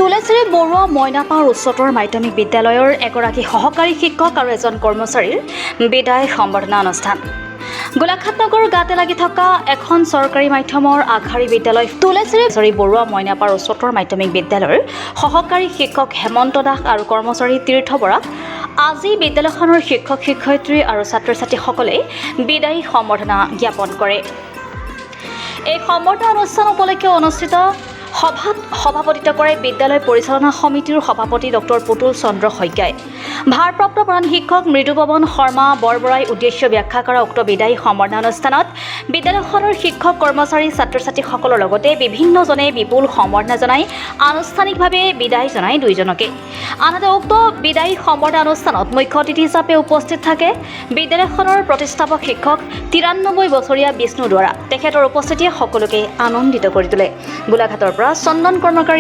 তুলেচিৰি বৰুৱা মইনাপাৰ উচ্চতৰ মাধ্যমিক বিদ্যালয়ৰ এগৰাকী সহকাৰী শিক্ষক আৰু এজন কৰ্মচাৰীৰ বিদায় সম্বৰ্ধনা অনুষ্ঠান। গোলাঘাট নগৰ গাতে লাগি থকা এখন চৰকাৰী মাধ্যমৰ আগশাৰী বিদ্যালয় তুলেচিৰি বৰুৱা মইনাপাৰ উচ্চতৰ মাধ্যমিক বিদ্যালয়ৰ সহকাৰী শিক্ষক হেমন্ত দাস আৰু কৰ্মচাৰী তীৰ্থ বৰাক আজি বিদ্যালয়খনৰ শিক্ষক শিক্ষয়িত্ৰী আৰু ছাত্ৰ ছাত্ৰীসকলে বিদায়ী সম্বৰ্ধনা জ্ঞাপন কৰে। এই সম্বৰ্ধনা অনুষ্ঠান উপলক্ষে অনুষ্ঠিত সভাত সভাপতিত্ব কৰে বিদ্যালয় পৰিচালনা সমিতিৰ সভাপতি ডক্টৰ পুতুল চন্দ্ৰ শইকীয়াই। ভাৰপ্ৰাপ্ত প্ৰধান শিক্ষক মৃদুপৱন শৰ্মা বৰবৰাই উদ্দেশ্য ব্যাখ্যা কৰা উক্ত বিদায়ী সম্বৰ্ধনা অনুষ্ঠানত বিদ্যালয়খনৰ শিক্ষক কৰ্মচাৰী ছাত্ৰ ছাত্ৰীসকলৰ লগতে বিভিন্নজনে বিপুল সম্বৰ্ধনা জনাই আনুষ্ঠানিকভাৱে বিদায় জনায় দুইজনকে। আনহাতে উক্ত বিদায়ী সম্বৰ্ধনা অনুষ্ঠানত মুখ্য অতিথি হিচাপে উপস্থিত থাকে বিদ্যালয়খনৰ প্ৰতিষ্ঠাপক শিক্ষক 93 বছৰীয়া বিষ্ণু দুৱৰা। তেখেতৰ উপস্থিতিয়ে সকলোকে আনন্দিত কৰি তোলে। গোলাঘাটৰ চন্দন কৰ্মকাৰ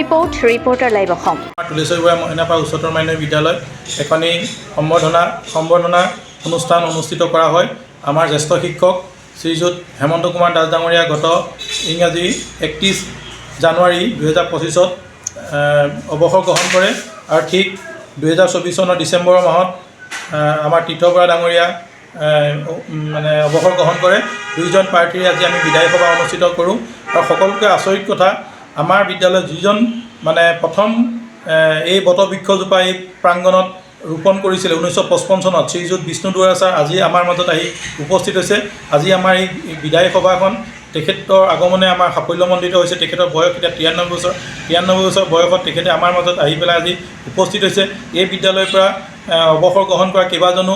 ৰিপৰ্টাৰ লাইভ অসম। তুলেচিৰি বৰুৱা মইনাপাৰ উচ্চতৰ মাধ্যমিক বিদ্যালয়ত এখনি সম্বৰ্ধনা অনুষ্ঠান অনুষ্ঠিত কৰা হয়। আমাৰ জ্যেষ্ঠ শিক্ষক শ্ৰীযুত হেমন্ত কুমাৰ দাস ডাঙৰীয়া গত ইংৰাজী 31 জানুৱাৰী 2025 অৱসৰ গ্ৰহণ কৰে আৰু ঠিক 2024 চনৰ ডিচেম্বৰ মাহত আমাৰ তীৰ্থ বৰা ডাঙৰীয়া অৱসৰ গ্ৰহণ কৰে। দুইজন প্ৰাৰ্থীৰে আজি আমি বিদায় সভা অনুষ্ঠিত কৰোঁ আৰু সকলোকে আচৰিত কথা আমাৰ বিদ্যালয়ত যিজন প্ৰথম এই বটবৃক্ষজোপা এই প্ৰাংগণত ৰোপণ কৰিছিলে 1955 চনত শ্ৰীযুত বিষ্ণু দুৱৰা ছাৰ আজি আমাৰ মাজত আহি উপস্থিত হৈছে। আজি আমাৰ এই বিদায় সভাখন তেখেতৰ আগমনে আমাৰ সাফল্যমণ্ডিত হৈছে। তেখেতৰ বয়স এতিয়া 93 বছৰ বয়সত তেখেতে আমাৰ মাজত আহি পেলাই আজি উপস্থিত হৈছে। এই বিদ্যালয়ৰ পৰা অৱসৰ গ্ৰহণ কৰা কেইবাজনো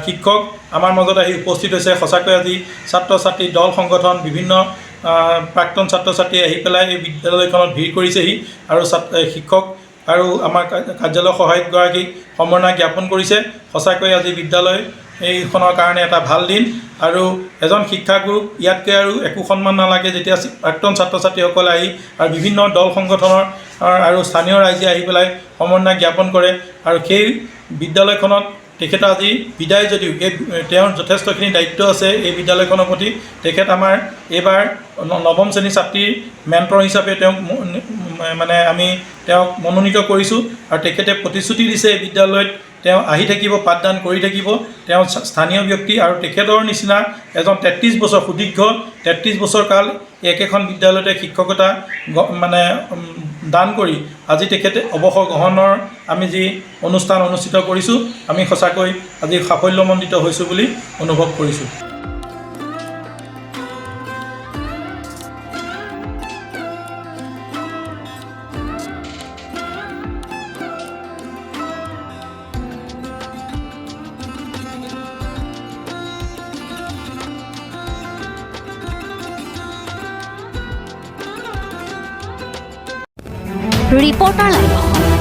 শিক্ষক আমাৰ মাজত আহি উপস্থিত হৈছে। সঁচাকৈ আজি ছাত্ৰ ছাত্ৰী দল সংগঠন বিভিন্ন প্ৰাক্তন ছাত্ৰ ছাত্ৰী আহি পেলাই এই বিদ্যালয়খনত ভিৰ কৰিছেহি আৰু শিক্ষক আৰু আমাৰ কাৰ্যালয় সহায়কগৰাকীক সম্বৰ্ধনা জ্ঞাপন কৰিছে। সঁচাকৈ আজি বিদ্যালয় এইখনৰ কাৰণে এটা ভাল দিন আৰু এজন শিক্ষাগুৰুক ইয়াতকৈ আৰু একো সন্মান নালাগে যেতিয়া প্ৰাক্তন ছাত্ৰ ছাত্ৰীসকলে আহি আৰু বিভিন্ন দল সংগঠনৰ আৰু স্থানীয় ৰাইজে আহি পেলাই সম্বৰ্ধনা জ্ঞাপন কৰে আৰু সেই বিদ্যালয়খনত তেখেত আজি বিদায় যদিও তেওঁৰ যথেষ্টখিনি দায়িত্ব আছে এই বিদ্যালয়খনৰ প্ৰতি। তেখেত আমাৰ এইবাৰ 9ম শ্ৰেণীৰ ছাত্ৰীৰ মেণ্টৰ হিচাপে তেওঁক আমি তেওঁক মনোনীত কৰিছোঁ আৰু তেখেতে প্ৰতিশ্ৰুতি দিছে এই বিদ্যালয়ত তেওঁ আহি থাকিব, পাঠদান কৰি থাকিব। তেওঁ স্থানীয় ব্যক্তি আৰু তেখেতৰ নিচিনা এজন 33 বছৰ সুদীৰ্ঘ 33 বছৰ কাল একেখন বিদ্যালয়তে শিক্ষকতা দান কৰি আজি তেখেতে অৱসৰ গ্ৰহণৰ আমি যি অনুষ্ঠান অনুষ্ঠিত কৰিছোঁ আমি সঁচাকৈ আজি সাফল্যমণ্ডিত হৈছোঁ বুলি অনুভৱ কৰিছোঁ। Reporter live Assam.